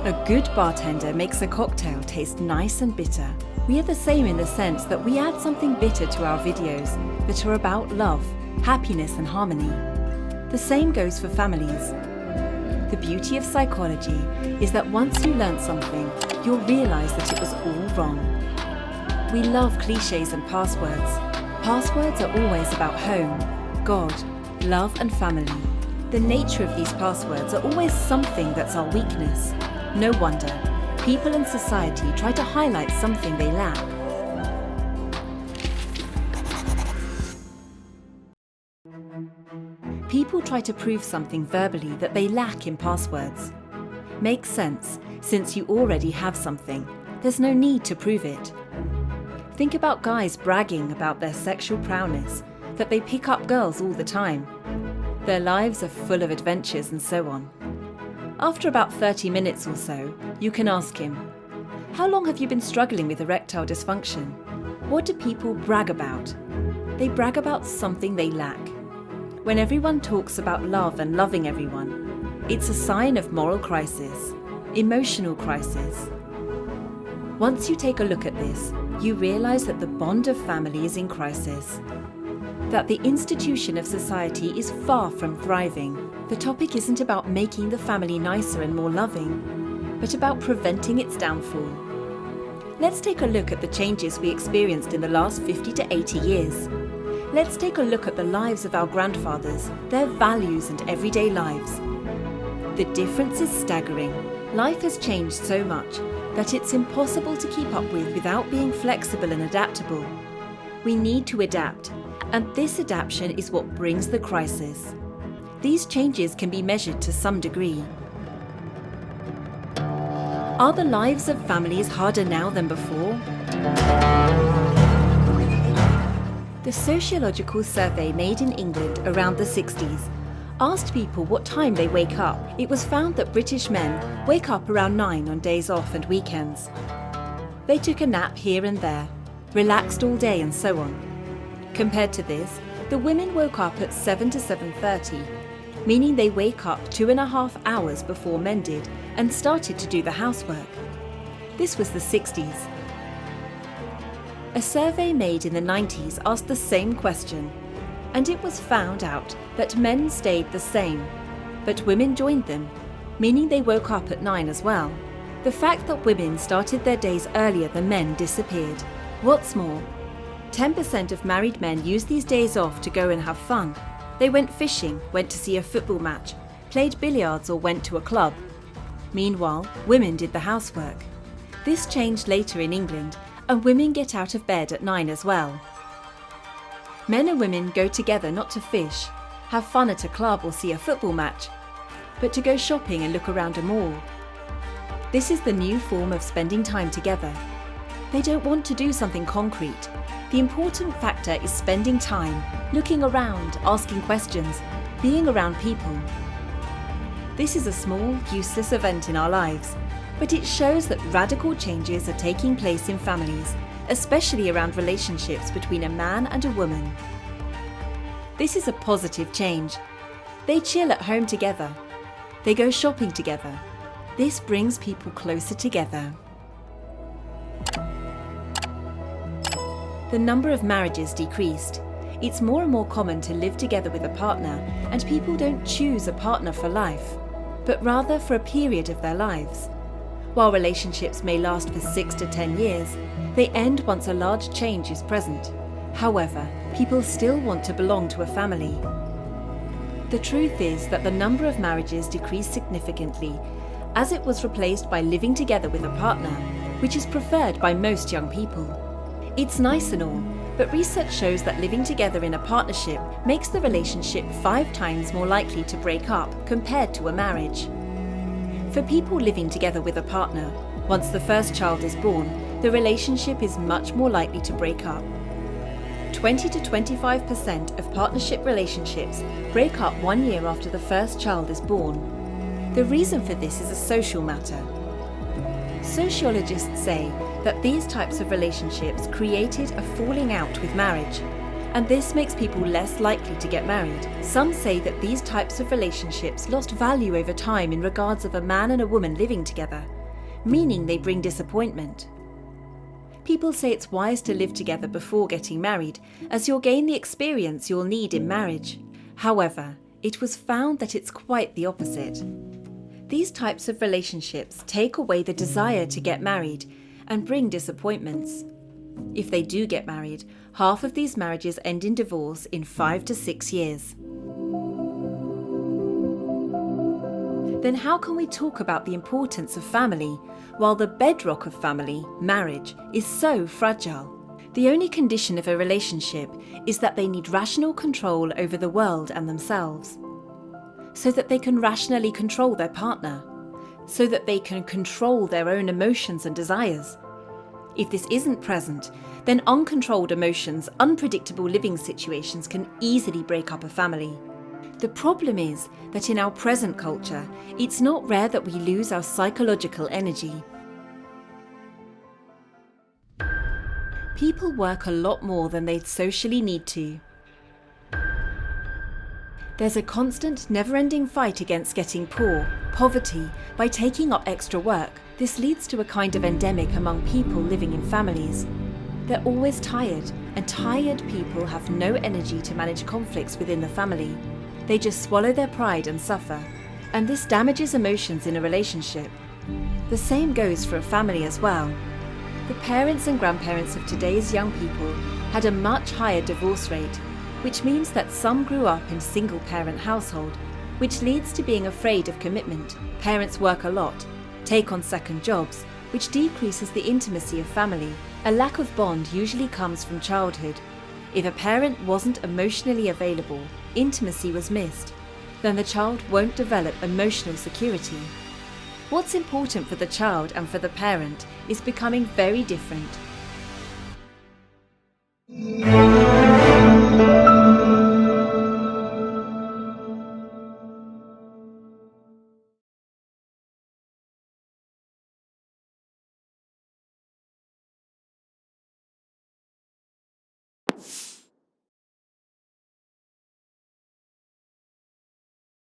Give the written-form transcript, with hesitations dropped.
A good bartender makes a cocktail taste nice and bitter. We are the same in the sense that we add something bitter to our videos that are about love, happiness and harmony. The same goes for families. The beauty of psychology is that once you learn something, you'll realize that it was all wrong. We love cliches and passwords. Passwords are always about home, God, love and family. The nature of these passwords are always something that's our weakness. No wonder, people in society try to highlight something they lack. People try to prove something verbally that they lack in passwords. Makes sense, since you already have something. There's no need to prove it. Think about guys bragging about their sexual prowess, that they pick up girls all the time. Their lives are full of adventures and so on. After about 30 minutes or so, you can ask him, how long have you been struggling with erectile dysfunction? What do people brag about? They brag about something they lack. When everyone talks about love and loving everyone, it's a sign of moral crisis, emotional crisis. Once you take a look at this, you realize that the bond of family is in crisis, that the institution of society is far from thriving. The topic isn't about making the family nicer and more loving, but about preventing its downfall. Let's take a look at the changes we experienced in the last 50 to 80 years. Let's take a look at the lives of our grandfathers, their values and everyday lives. The difference is staggering. Life has changed so much that it's impossible to keep up with without being flexible and adaptable. We need to adapt, and this adaptation is what brings the crisis. These changes can be measured to some degree. Are the lives of families harder now than before? The sociological survey made in England around the 60s asked people what time they wake up. It was found that British men wake up around 9 on days off and weekends. They took a nap here and there, relaxed all day and so on. Compared to this, the women woke up at 7 to 7:30, meaning they wake up 2.5 hours before men did and started to do the housework. This was the 60s. A survey made in the 90s asked the same question, and it was found out that men stayed the same, but women joined them, meaning they woke up at 9 as well. The fact that women started their days earlier than men disappeared. What's more, 10% of married men use these days off to go and have fun. They went fishing, went to see a football match, played billiards or went to a club. Meanwhile, women did the housework. This changed later in England, and women get out of bed at 9 as well. Men and women go together not to fish, have fun at a club or see a football match, but to go shopping and look around a mall. This is the new form of spending time together. They don't want to do something concrete. The important factor is spending time, looking around, asking questions, being around people. This is a small, useless event in our lives, but it shows that radical changes are taking place in families, especially around relationships between a man and a woman. This is a positive change. They chill at home together. They go shopping together. This brings people closer together. The number of marriages decreased. It's more and more common to live together with a partner, and people don't choose a partner for life, but rather for a period of their lives. While relationships may last for 6 to 10 years, they end once a large change is present. However, people still want to belong to a family. The truth is that the number of marriages decreased significantly, as it was replaced by living together with a partner, which is preferred by most young people. It's nice and all, but research shows that living together in a partnership makes the relationship 5 times more likely to break up compared to a marriage. For people living together with a partner, once the first child is born, the relationship is much more likely to break up. 20 to 25% of partnership relationships break up 1 year after the first child is born. The reason for this is a social matter. Sociologists say that these types of relationships created a falling out with marriage, and this makes people less likely to get married. Some say that these types of relationships lost value over time in regards of a man and a woman living together, meaning they bring disappointment. People say it's wise to live together before getting married, as you'll gain the experience you'll need in marriage. However, it was found that it's quite the opposite. These types of relationships take away the desire to get married and bring disappointments. If they do get married, half of these marriages end in divorce in 5 to 6 years. Then how can we talk about the importance of family while the bedrock of family, marriage, is so fragile? The only condition of a relationship is that they need rational control over the world and themselves, so that they can rationally control their partner, so that they can control their own emotions and desires. If this isn't present, then uncontrolled emotions, unpredictable living situations can easily break up a family. The problem is that in our present culture, it's not rare that we lose our psychological energy. People work a lot more than they socially need to. There's a constant, never-ending fight against getting poor, poverty, by taking up extra work. This leads to a kind of endemic among people living in families. They're always tired, and tired people have no energy to manage conflicts within the family. They just swallow their pride and suffer, and this damages emotions in a relationship. The same goes for a family as well. The parents and grandparents of today's young people had a much higher divorce rate, which means that some grew up in single-parent household, which leads to being afraid of commitment. Parents work a lot, take on second jobs, which decreases the intimacy of family. A lack of bond usually comes from childhood. If a parent wasn't emotionally available, intimacy was missed, then the child won't develop emotional security. What's important for the child and for the parent is becoming very different.